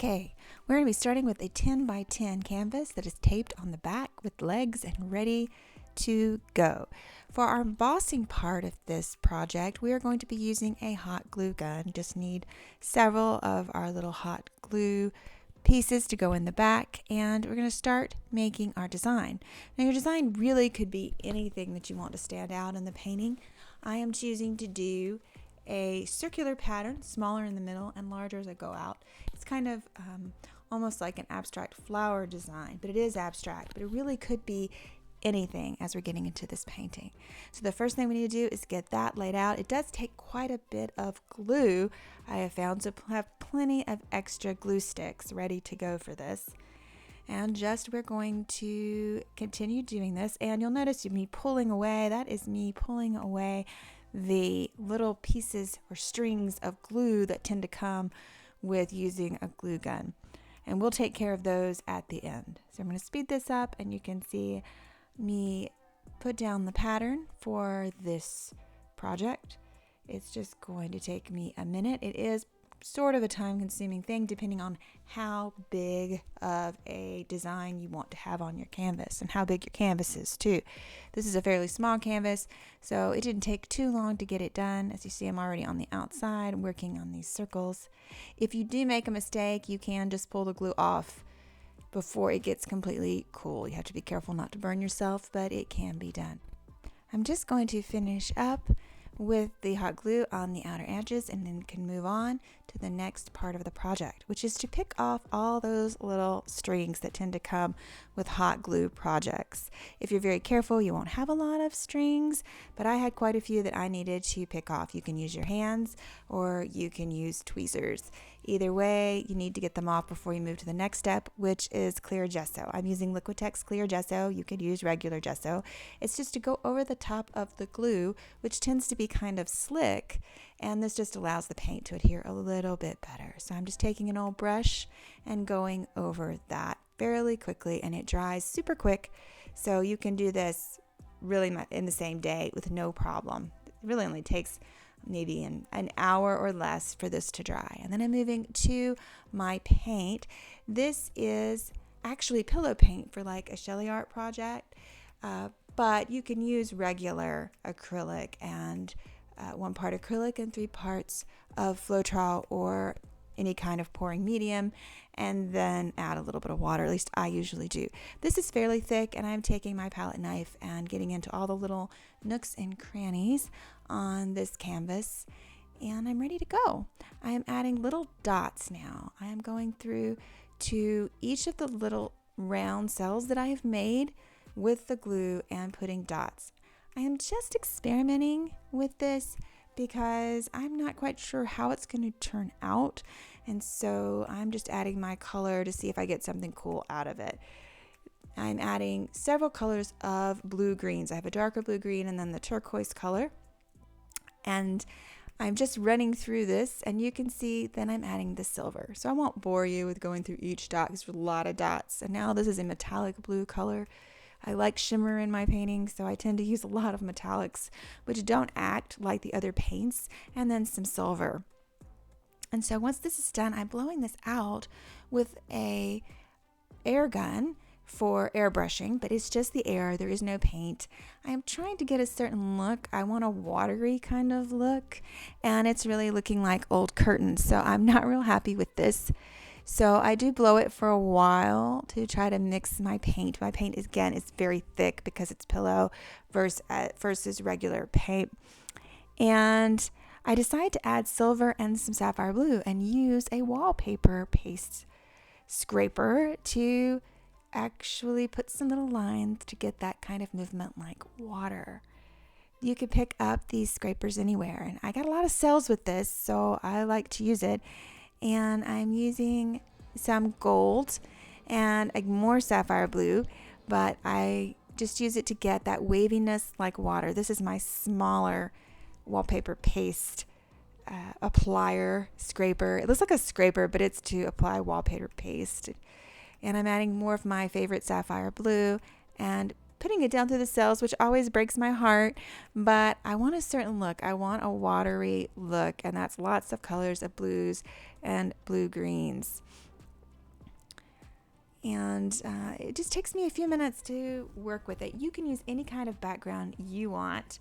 Okay, we're going to be starting with a 10 by 10 canvas that is taped on the back with legs and ready to go. For our embossing part of this project, we are going to be using a hot glue gun. Just need several of our little hot glue pieces to go in the back, and we're going to start making our design. Now your design really could be anything that you want to stand out in the painting. I am choosing to do a circular pattern, smaller in the middle and larger as I go out. It's kind of almost like an abstract flower design, but it is abstract, but it really could be anything as we're getting into this painting. So the first thing we need to do is get that laid out. It does take quite a bit of glue, I have found, so have plenty of extra glue sticks ready to go for this. And we're going to continue doing this, and you'll notice me pulling away. That is me pulling away the little pieces or strings of glue that tend to come with using a glue gun. And we'll take care of those at the end. So I'm going to speed this up, and you can see me put down the pattern for this project. It's just going to take me a minute. It is sort of a time-consuming thing depending on how big of a design you want to have on your canvas and how big your canvas is too. This is a fairly small canvas, so it didn't take too long to get it done. As you see, I'm already on the outside working on these circles. If you do make a mistake, you can just pull the glue off before it gets completely cool. You have to be careful not to burn yourself, but it can be done. I'm just going to finish up with the hot glue on the outer edges, and then can move on to the next part of the project, which is to pick off all those little strings that tend to come with hot glue projects. If you're very careful, you won't have a lot of strings, but I had quite a few that I needed to pick off. You can use your hands or you can use tweezers. Either way, you need to get them off before you move to the next step, which is clear gesso. I'm using Liquitex clear gesso. You could use regular gesso. It's just to go over the top of the glue, which tends to be kind of slick, and this just allows the paint to adhere a little bit better. So I'm just taking an old brush and going over that fairly quickly, and it dries super quick. So you can do this really in the same day with no problem. It really only takes maybe an hour or less for this to dry. And then I'm moving to my paint. This is actually pillow paint for like a Shelly art project, but you can use regular acrylic and 1 part acrylic and 3 parts of Floetrol or any kind of pouring medium, and then add a little bit of water. At least I usually do. This is fairly thick, and I'm taking my palette knife and getting into all the little nooks and crannies on this canvas, and I'm ready to go. I am adding little dots now. I am going through to each of the little round cells that I have made with the glue and putting dots. I am just experimenting with this because I'm not quite sure how it's going to turn out, and so I'm just adding my color to see if I get something cool out of it. I'm adding several colors of blue greens. I have a darker blue green and then the turquoise color, and I'm just running through this, and you can see then I'm adding the silver. So I won't bore you with going through each dot because there's a lot of dots. And now this is a metallic blue color. I like shimmer in my paintings, so I tend to use a lot of metallics, which don't act like the other paints, and then some silver. And so once this is done, I'm blowing this out with a air gun for airbrushing, but it's just the air. There is no paint. I am trying to get a certain look. I want a watery kind of look, and it's really looking like old curtains, so I'm not real happy with this. So I do blow it for a while to try to mix my paint. My paint, again, is very thick because it's pillow versus regular paint. And I decided to add silver and some sapphire blue and use a wallpaper paste scraper to actually put some little lines to get that kind of movement like water. You could pick up these scrapers anywhere, and I got a lot of sales with this, so I like to use it. And I'm using some gold and more sapphire blue, but I just use it to get that waviness like water. This is my smaller wallpaper paste applier scraper. It looks like a scraper, but it's to apply wallpaper paste. And I'm adding more of my favorite sapphire blue and putting it down through the cells, which always breaks my heart, but I want a certain look. I want a watery look, and that's lots of colors of blues and blue greens. And it just takes me a few minutes to work with it. You can use any kind of background you want.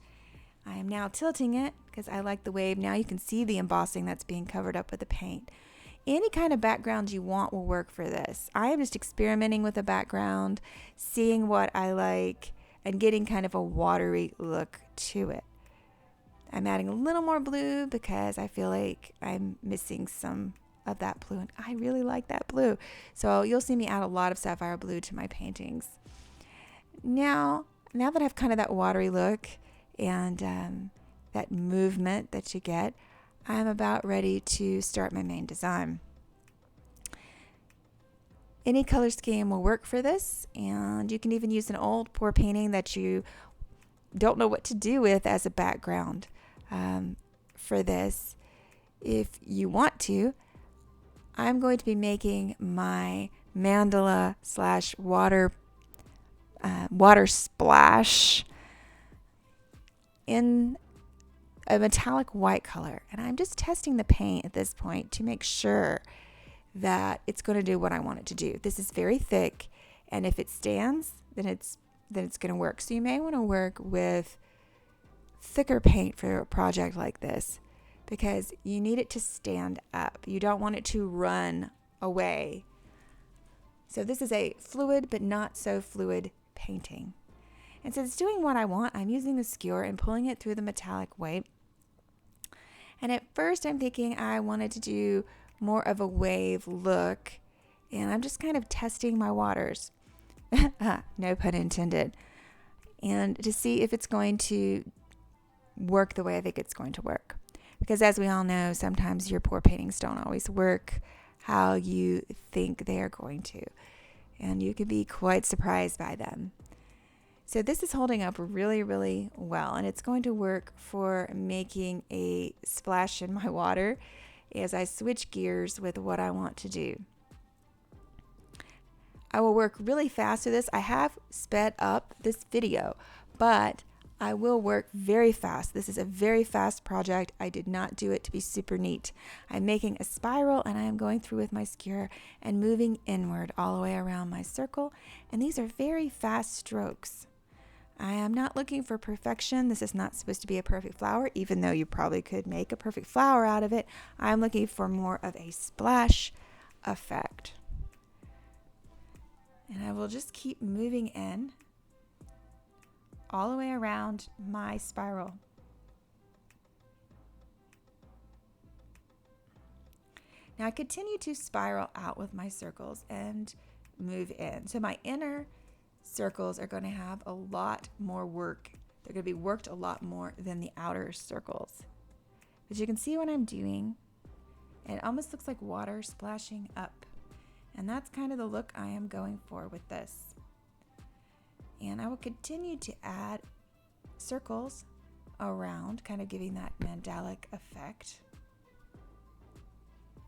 I am now tilting it because I like the wave. Now you can see the embossing that's being covered up with the paint. Any kind of background you want will work for this. I am just experimenting with a background, seeing what I like, and getting kind of a watery look to it. I'm adding a little more blue because I feel like I'm missing some of that blue, and I really like that blue. So you'll see me add a lot of sapphire blue to my paintings. Now that I've kind of that watery look and that movement that you get, I'm about ready to start my main design. Any color scheme will work for this, and you can even use an old pour painting that you don't know what to do with as a background for this. If you want to, I'm going to be making my mandala / water splash in a metallic white color, and I'm just testing the paint at this point to make sure that it's going to do what I want it to do. This is very thick, and if it stands, then it's going to work. So you may want to work with thicker paint for a project like this because you need it to stand up. You don't want it to run away. So this is a fluid but not so fluid painting. And since it's doing what I want, I'm using the skewer and pulling it through the metallic white. And at first I'm thinking I wanted to do more of a wave look, and I'm just kind of testing my waters. No pun intended. And to see if it's going to work the way I think it's going to work. Because as we all know, sometimes your pour paintings don't always work how you think they are going to. And you can be quite surprised by them. So this is holding up really, really well. And it's going to work for making a splash in my water as I switch gears with what I want to do. I will work really fast with this. I have sped up this video, but I will work very fast. This is a very fast project. I did not do it to be super neat. I'm making a spiral, and I am going through with my skewer and moving inward all the way around my circle. And these are very fast strokes. I am not looking for perfection. This is not supposed to be a perfect flower, even though you probably could make a perfect flower out of it. I'm looking for more of a splash effect. And I will just keep moving in all the way around my spiral. Now I continue to spiral out with my circles and move in. So my inner circles are going to have a lot more work. They're going to be worked a lot more than the outer circles. But you can see what I'm doing. It almost looks like water splashing up. And that's kind of the look I am going for with this. And I will continue to add circles around, kind of giving that mandalic effect.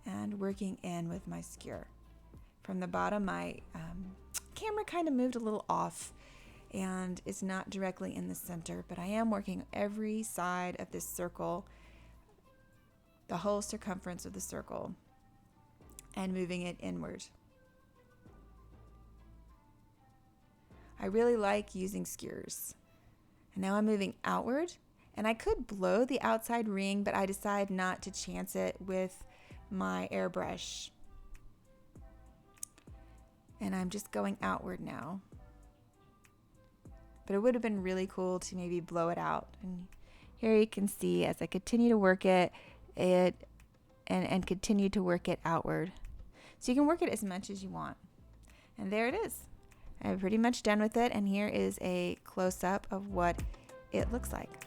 And working in with my skewer. From the bottom, my camera kind of moved a little off and it's not directly in the center, but I am working every side of this circle, the whole circumference of the circle, and moving it inward. I really like using skewers. And now I'm moving outward, and I could blow the outside ring, but I decide not to chance it with my airbrush. And I'm just going outward now. But it would have been really cool to maybe blow it out. And here you can see as I continue to work it and continue to work it outward. So you can work it as much as you want. And there it is. I'm pretty much done with it, and here is a close-up of what it looks like.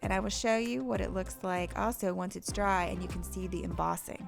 And I will show you what it looks like also once it's dry and you can see the embossing.